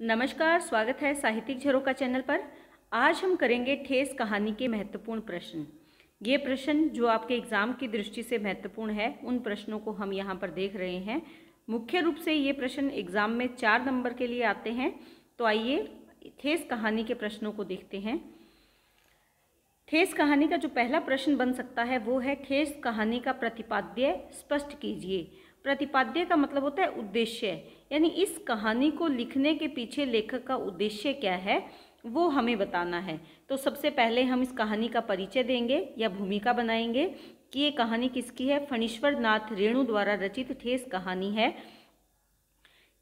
नमस्कार, स्वागत है साहित्यिक झरोखा चैनल पर। आज हम करेंगे ठेस कहानी के महत्वपूर्ण प्रश्न। ये प्रश्न जो आपके एग्ज़ाम की दृष्टि से महत्वपूर्ण है, उन प्रश्नों को हम यहाँ पर देख रहे हैं। मुख्य रूप से ये प्रश्न एग्ज़ाम में 4 नंबर के लिए आते हैं। तो आइए ठेस कहानी के प्रश्नों को देखते हैं। ठेस कहानी का जो पहला प्रश्न बन सकता है वो है, ठेस कहानी का प्रतिपाद्य स्पष्ट कीजिए। प्रतिपाद्य का मतलब होता है उद्देश्य, यानी इस कहानी को लिखने के पीछे लेखक का उद्देश्य क्या है वो हमें बताना है। तो सबसे पहले हम इस कहानी का परिचय देंगे या भूमिका बनाएंगे कि ये कहानी किसकी है। फणीश्वर नाथ रेणु द्वारा रचित ठेस कहानी है।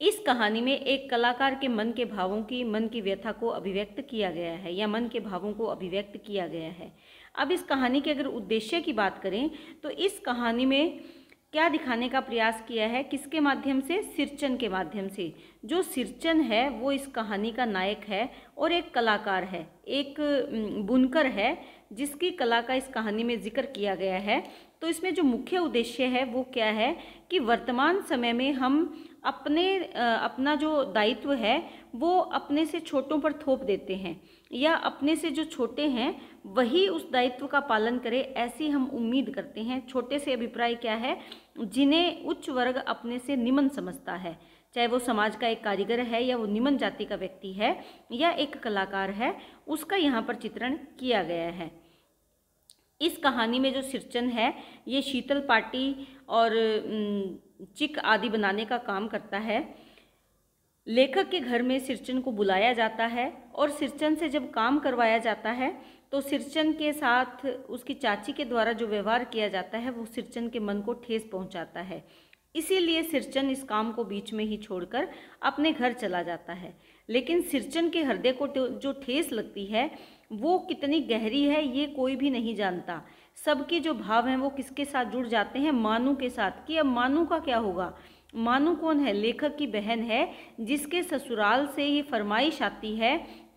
इस कहानी में एक कलाकार के मन के भावों की, मन की व्यथा को अभिव्यक्त किया गया है या मन के भावों को अभिव्यक्त किया गया है। अब इस कहानी के अगर उद्देश्य की बात करें तो इस कहानी में क्या दिखाने का प्रयास किया है, किसके माध्यम से? सिरचन के माध्यम से। जो सिरचन है वो इस कहानी का नायक है और एक कलाकार है, एक बुनकर है जिसकी कला का इस कहानी में जिक्र किया गया है। तो इसमें जो मुख्य उद्देश्य है वो क्या है कि वर्तमान समय में हम अपना जो दायित्व है वो अपने से छोटों पर थोप देते हैं, या अपने से जो छोटे हैं वही उस दायित्व का पालन करें, ऐसी हम उम्मीद करते हैं। छोटे से अभिप्राय क्या है? जिन्हें उच्च वर्ग अपने से निम्न समझता है, चाहे वो समाज का एक कारीगर है या वो निम्न जाति का व्यक्ति है या एक कलाकार है, उसका यहाँ पर चित्रण किया गया है। इस कहानी में जो सिरचन है ये शीतल पाटी और चिक आदि बनाने का काम करता है। लेखक के घर में सिरचन को बुलाया जाता है और सिरचन से जब काम करवाया जाता है तो सिरचन के साथ उसकी चाची के द्वारा जो व्यवहार किया जाता है वो सिरचन के मन को ठेस पहुंचाता है। इसीलिए सिरचन इस काम को बीच में ही छोड़कर अपने घर चला जाता है। लेकिन सिरचन के हृदय को जो ठेस लगती है वो कितनी गहरी है ये कोई भी नहीं जानता। सबके जो भाव हैं वो किसके साथ जुड़ जाते हैं? मानू के साथ। कि अब मानू का क्या होगा? मानू कौन है? लेखक की बहन है, जिसके ससुराल से ये फरमाइश आती है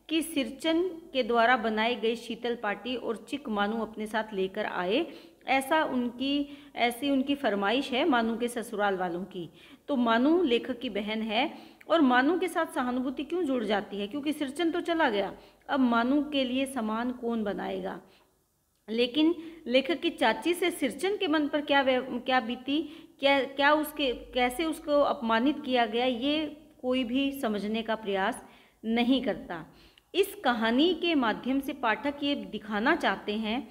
कि सिरचन के द्वारा बनाई गई शीतल पाटी और चिक मानू अपने साथ लेकर आए। ऐसी उनकी फरमाइश है मानू के ससुराल वालों की। तो मानू लेखक की बहन है और मानू के साथ सहानुभूति क्यों जुड़ जाती है? क्योंकि सिरचन तो चला गया, अब मानू के लिए सामान कौन बनाएगा। लेकिन लेखक की चाची से सिरचन के मन पर क्या बीती, कैसे उसको अपमानित किया गया, ये कोई भी समझने का प्रयास नहीं करता। इस कहानी के माध्यम से पाठक ये दिखाना चाहते हैं,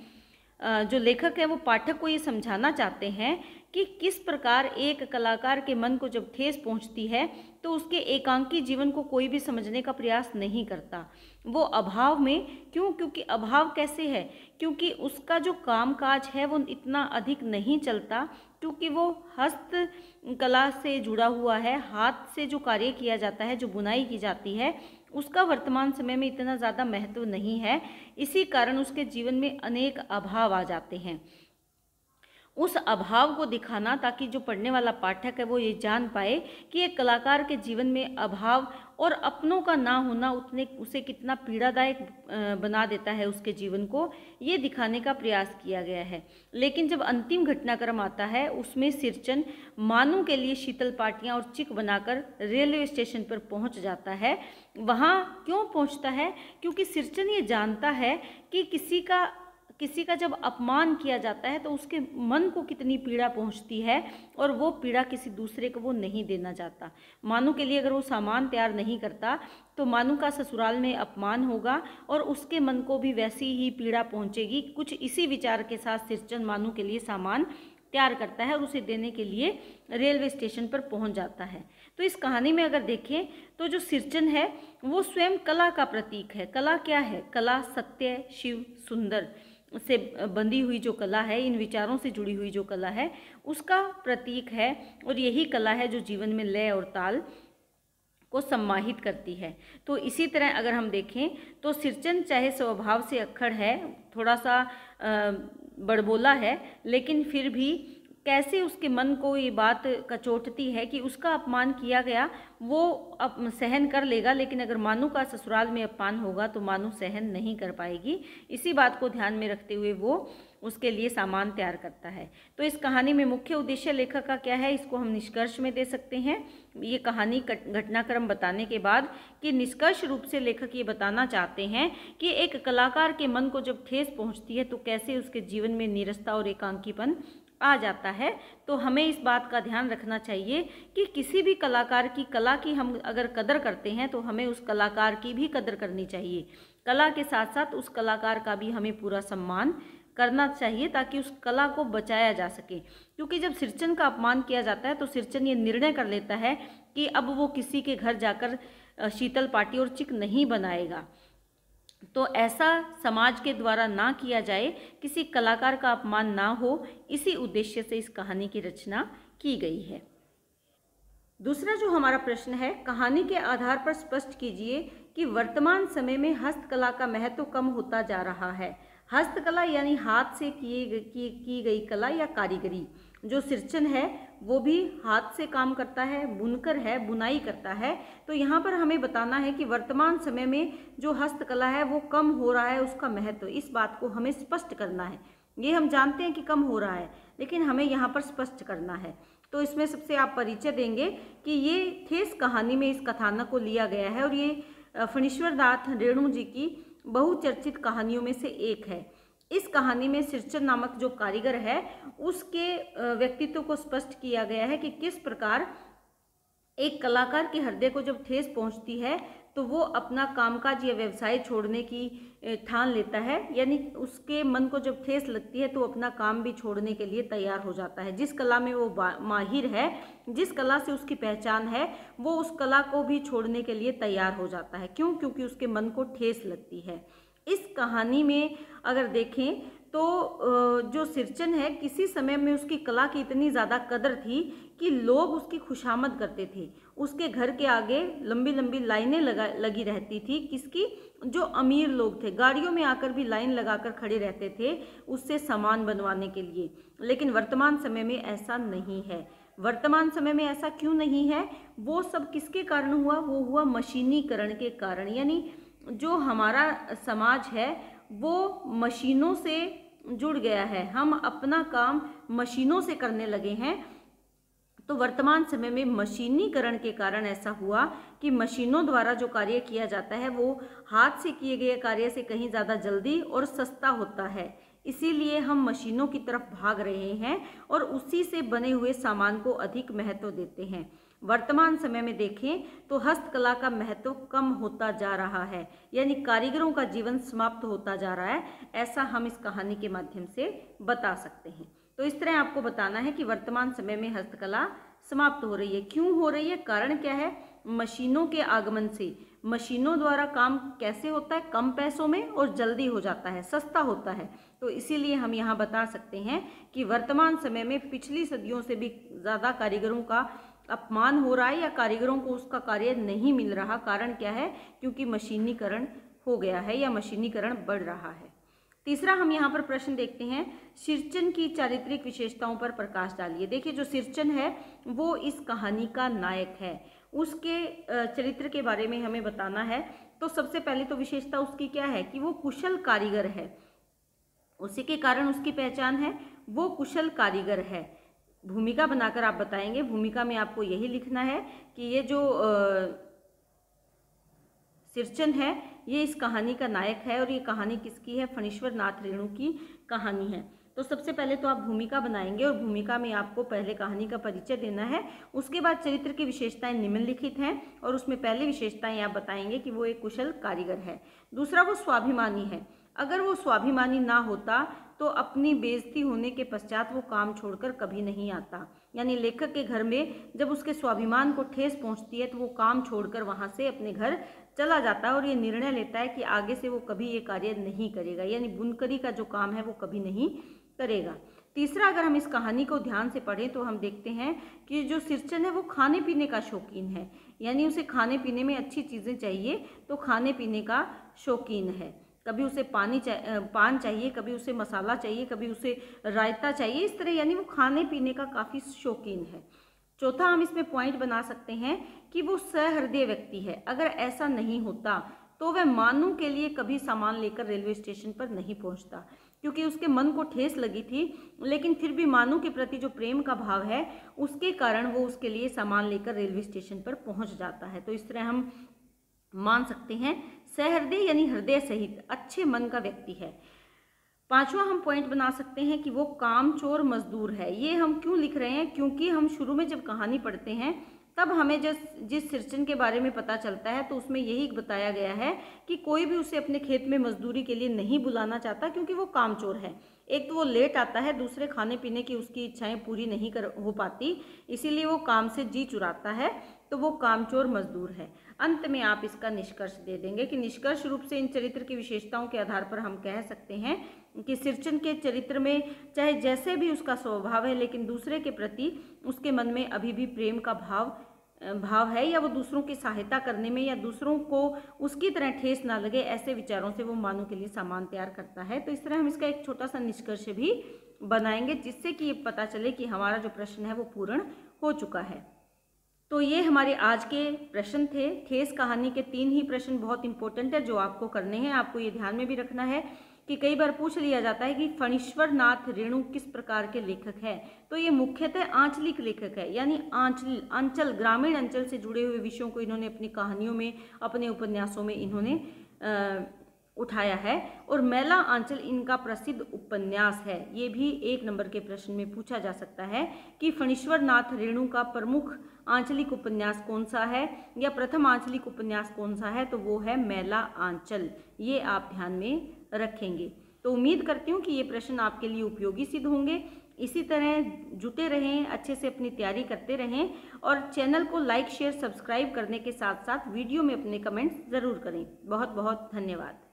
जो लेखक है वो पाठक को ये समझाना चाहते हैं कि किस प्रकार एक कलाकार के मन को जब ठेस पहुंचती है तो उसके एकांकी जीवन को कोई भी समझने का प्रयास नहीं करता। वो अभाव में क्योंकि अभाव कैसे है? क्योंकि उसका जो कामकाज है वो इतना अधिक नहीं चलता, क्योंकि वो हस्त कला से जुड़ा हुआ है। हाथ से जो कार्य किया जाता है, जो बुनाई की जाती है, उसका वर्तमान समय में इतना ज़्यादा महत्व नहीं है। इसी कारण उसके जीवन में अनेक अभाव आ जाते हैं। उस अभाव को दिखाना ताकि जो पढ़ने वाला पाठक है वो ये जान पाए कि एक कलाकार के जीवन में अभाव और अपनों का ना होना उसे कितना पीड़ादायक बना देता है उसके जीवन को, ये दिखाने का प्रयास किया गया है। लेकिन जब अंतिम घटनाक्रम आता है उसमें सिरचन मानू के लिए शीतल पाटियाँ और चिक बनाकर रेलवे स्टेशन पर पहुंच जाता है। वहाँ क्यों पहुंचता है? क्योंकि सिरचन ये जानता है कि किसी का जब अपमान किया जाता है तो उसके मन को कितनी पीड़ा पहुंचती है, और वो पीड़ा किसी दूसरे को वो नहीं देना चाहता। मानू के लिए अगर वो सामान तैयार नहीं करता तो मानू का ससुराल में अपमान होगा और उसके मन को भी वैसी ही पीड़ा पहुंचेगी। कुछ इसी विचार के साथ सिरचन मानू के लिए सामान तैयार करता है और उसे देने के लिए रेलवे स्टेशन पर पहुंच जाता है। तो इस कहानी में अगर देखें तो जो सिरचन है वो स्वयं कला का प्रतीक है। कला क्या है? कला सत्य, शिव, सुंदर से बंधी हुई जो कला है, इन विचारों से जुड़ी हुई जो कला है उसका प्रतीक है, और यही कला है जो जीवन में लय और ताल को सम्माहित करती है। तो इसी तरह अगर हम देखें तो सिरचन चाहे स्वभाव से अक्खड़ है, थोड़ा सा बड़बोला है, लेकिन फिर भी कैसे उसके मन को ये बात कचोटती है कि उसका अपमान किया गया, वो अब सहन कर लेगा, लेकिन अगर मानू का ससुराल में अपमान होगा तो मानू सहन नहीं कर पाएगी। इसी बात को ध्यान में रखते हुए वो उसके लिए सामान तैयार करता है। तो इस कहानी में मुख्य उद्देश्य लेखक का क्या है, इसको हम निष्कर्ष में दे सकते हैं। ये कहानी घटनाक्रम बताने के बाद कि निष्कर्ष रूप से लेखक ये बताना चाहते हैं कि एक कलाकार के मन को जब ठेस पहुंचती है तो कैसे उसके जीवन में नीरसता और एकांकीपन आ जाता है। तो हमें इस बात का ध्यान रखना चाहिए कि किसी भी कलाकार की कला की हम अगर कदर करते हैं तो हमें उस कलाकार की भी कदर करनी चाहिए। कला के साथ साथ उस कलाकार का भी हमें पूरा सम्मान करना चाहिए ताकि उस कला को बचाया जा सके। क्योंकि जब सिरचन का अपमान किया जाता है तो सिरचन ये निर्णय कर लेता है कि अब वो किसी के घर जाकर शीतल पाटी और चिक नहीं बनाएगा। तो ऐसा समाज के द्वारा ना किया जाए, किसी कलाकार का अपमान ना हो, इसी उद्देश्य से इस कहानी की रचना की गई है। दूसरा जो हमारा प्रश्न है, कहानी के आधार पर स्पष्ट कीजिए कि वर्तमान समय में हस्तकला का महत्व कम होता जा रहा है। हस्तकला यानी हाथ से की गई कला या कारीगरी। जो सिरचन है वो भी हाथ से काम करता है, बुनकर है, बुनाई करता है। तो यहाँ पर हमें बताना है कि वर्तमान समय में जो हस्तकला है वो कम हो रहा है, उसका महत्व, इस बात को हमें स्पष्ट करना है। ये हम जानते हैं कि कम हो रहा है, लेकिन हमें यहाँ पर स्पष्ट करना है। तो इसमें सबसे आप परिचय देंगे कि ये ठेस कहानी में इस कथानक को लिया गया है और ये फणीश्वर नाथ रेणु जी की बहुचर्चित कहानियों में से एक है। इस कहानी में सिरचन नामक जो कारीगर है उसके व्यक्तित्व को स्पष्ट किया गया है कि किस प्रकार एक कलाकार के हृदय को जब ठेस पहुंचती है तो वो अपना कामकाज या व्यवसाय छोड़ने की ठान लेता है। यानी उसके मन को जब ठेस लगती है तो अपना काम भी छोड़ने के लिए तैयार हो जाता है। जिस कला में वो माहिर है, जिस कला से उसकी पहचान है, वो उस कला को भी छोड़ने के लिए तैयार हो जाता है। क्यों? क्योंकि उसके मन को ठेस लगती है। इस कहानी में अगर देखें तो जो सिरचन है, किसी समय में उसकी कला की इतनी ज़्यादा कदर थी कि लोग उसकी खुशामद करते थे। उसके घर के आगे लंबी लंबी लाइनें लगी रहती थी। किसकी? जो अमीर लोग थे, गाड़ियों में आकर भी लाइन लगाकर खड़े रहते थे उससे सामान बनवाने के लिए। लेकिन वर्तमान समय में ऐसा नहीं है। वर्तमान समय में ऐसा क्यों नहीं है? वो सब किसके कारण हुआ? वो हुआ मशीनीकरण के कारण। यानी जो हमारा समाज है वो मशीनों से जुड़ गया है। हम अपना काम मशीनों से करने लगे हैं। तो वर्तमान समय में मशीनीकरण के कारण ऐसा हुआ कि मशीनों द्वारा जो कार्य किया जाता है वो हाथ से किए गए कार्य से कहीं ज़्यादा जल्दी और सस्ता होता है। इसीलिए हम मशीनों की तरफ भाग रहे हैं और उसी से बने हुए सामान को अधिक महत्व देते हैं। वर्तमान समय में देखें तो हस्तकला का महत्व कम होता जा रहा है, यानी कारीगरों का जीवन समाप्त होता जा रहा है। ऐसा हम इस कहानी के माध्यम से बता सकते हैं। तो इस तरह आपको बताना है कि वर्तमान समय में हस्तकला समाप्त हो रही है। क्यों हो रही है? कारण क्या है? मशीनों के आगमन से। मशीनों द्वारा काम कैसे होता है? कम पैसों में और जल्दी हो जाता है, सस्ता होता है। तो इसीलिए हम यहाँ बता सकते हैं कि वर्तमान समय में पिछली सदियों से भी ज़्यादा कारीगरों का अपमान हो रहा है या कारीगरों को उसका कार्य नहीं मिल रहा। कारण क्या है? क्योंकि मशीनीकरण हो गया है या मशीनीकरण बढ़ रहा है। तीसरा हम यहाँ पर प्रश्न देखते हैं, सिरचन की चारित्रिक विशेषताओं पर प्रकाश डालिए। देखिए, जो सिरचन है वो इस कहानी का नायक है। उसके चरित्र के बारे में हमें बताना है। तो सबसे पहले तो विशेषता उसकी क्या है कि वो कुशल कारीगर है। उसी के कारण उसकी पहचान है, वो कुशल कारीगर है। भूमिका बनाकर आप बताएंगे। भूमिका में आपको यही लिखना है कि ये जो सिरचन है ये इस कहानी का नायक है और ये कहानी किसकी है? फणीश्वर नाथ रेणु की कहानी है। तो सबसे पहले तो आप भूमिका बनाएंगे और भूमिका में आपको पहले कहानी का परिचय देना है। उसके बाद चरित्र की विशेषताएं निम्नलिखित हैं और उसमें पहली विशेषताएं आप बताएंगे कि वो एक कुशल कारीगर है। दूसरा, वो स्वाभिमानी है। अगर वो स्वाभिमानी ना होता तो अपनी बेइज्जती होने के पश्चात वो काम छोड़कर कभी नहीं आता। यानी लेखक के घर में जब उसके स्वाभिमान को ठेस पहुंचती है तो वो काम छोड़कर वहां से अपने घर चला जाता है और ये निर्णय लेता है कि आगे से वो कभी ये कार्य नहीं करेगा। यानी बुनकरी का जो काम है वो कभी नहीं करेगा। तीसरा, अगर हम इस कहानी को ध्यान से पढ़ें तो हम देखते हैं कि जो सिरचन है वो खाने पीने का शौकीन है। यानी उसे खाने पीने में अच्छी चीज़ें चाहिए, तो खाने पीने का शौकीन है। कभी उसे पान चाहिए, कभी उसे मसाला चाहिए, कभी उसे रायता चाहिए, इस तरह। यानी वो खाने पीने का काफ़ी शौकीन है। चौथा, हम इसमें पॉइंट बना सकते हैं कि वो सहृदय व्यक्ति है। अगर ऐसा नहीं होता तो वह मानू के लिए कभी सामान लेकर रेलवे स्टेशन पर नहीं पहुंचता। क्योंकि उसके मन को ठेस लगी थी, लेकिन फिर भी मानू के प्रति जो प्रेम का भाव है उसके कारण वो उसके लिए सामान लेकर रेलवे स्टेशन पर पहुंच जाता है। तो इस तरह हम मान सकते हैं सहृदय यानी हृदय सहित अच्छे मन का व्यक्ति है। पांचवा हम पॉइंट बना सकते हैं कि वो कामचोर मजदूर है। ये हम क्यों लिख रहे हैं, क्योंकि हम शुरू में जब कहानी पढ़ते हैं तब हमें जिस सिरचन के बारे में पता चलता है तो उसमें यही बताया गया है कि कोई भी उसे अपने खेत में मजदूरी के लिए नहीं बुलाना चाहता, क्योंकि वो कामचोर है। एक तो वो लेट आता है, दूसरे खाने पीने की उसकी इच्छाएं पूरी नहीं हो पाती, इसीलिए वो काम से जी चुराता है, तो वो कामचोर मजदूर है। अंत में आप इसका निष्कर्ष दे देंगे कि निष्कर्ष रूप से इन चरित्र की विशेषताओं के आधार पर हम कह सकते हैं कि सिरचन के चरित्र में चाहे जैसे भी उसका स्वभाव है, लेकिन दूसरे के प्रति उसके मन में अभी भी प्रेम का भाव है, या वो दूसरों की सहायता करने में या दूसरों को उसकी तरह ठेस ना लगे, ऐसे विचारों से वो मानू के लिए सामान तैयार करता है। तो इस तरह हम इसका एक छोटा सा निष्कर्ष भी बनाएंगे, जिससे कि ये पता चले कि हमारा जो प्रश्न है वो पूर्ण हो चुका है। तो ये हमारे आज के प्रश्न थे। ठेस कहानी के 3 ही प्रश्न बहुत इंपॉर्टेंट है जो आपको करने हैं। आपको ये ध्यान में भी रखना है कि कई बार पूछ लिया जाता है कि फणीश्वर नाथ रेणु किस प्रकार के लेखक हैं। तो ये मुख्यतः आंचलिक लेखक है, यानी अंचल ग्रामीण अंचल से जुड़े हुए विषयों को इन्होंने अपनी कहानियों में, अपने उपन्यासों में इन्होंने उठाया है। और मैला आंचल इनका प्रसिद्ध उपन्यास है। ये भी 1 नंबर के प्रश्न में पूछा जा सकता है कि फणीश्वर नाथ रेणु का प्रमुख आंचलिक उपन्यास कौन सा है, या प्रथम आंचलिक उपन्यास कौन सा है, तो वो है मैला आंचल। ये आप ध्यान में रखेंगे। तो उम्मीद करती हूँ कि ये प्रश्न आपके लिए उपयोगी सिद्ध होंगे। इसी तरह जुटे रहें, अच्छे से अपनी तैयारी करते रहें, और चैनल को लाइक शेयर सब्सक्राइब करने के साथ साथ वीडियो में अपने कमेंट्स ज़रूर करें। बहुत बहुत धन्यवाद।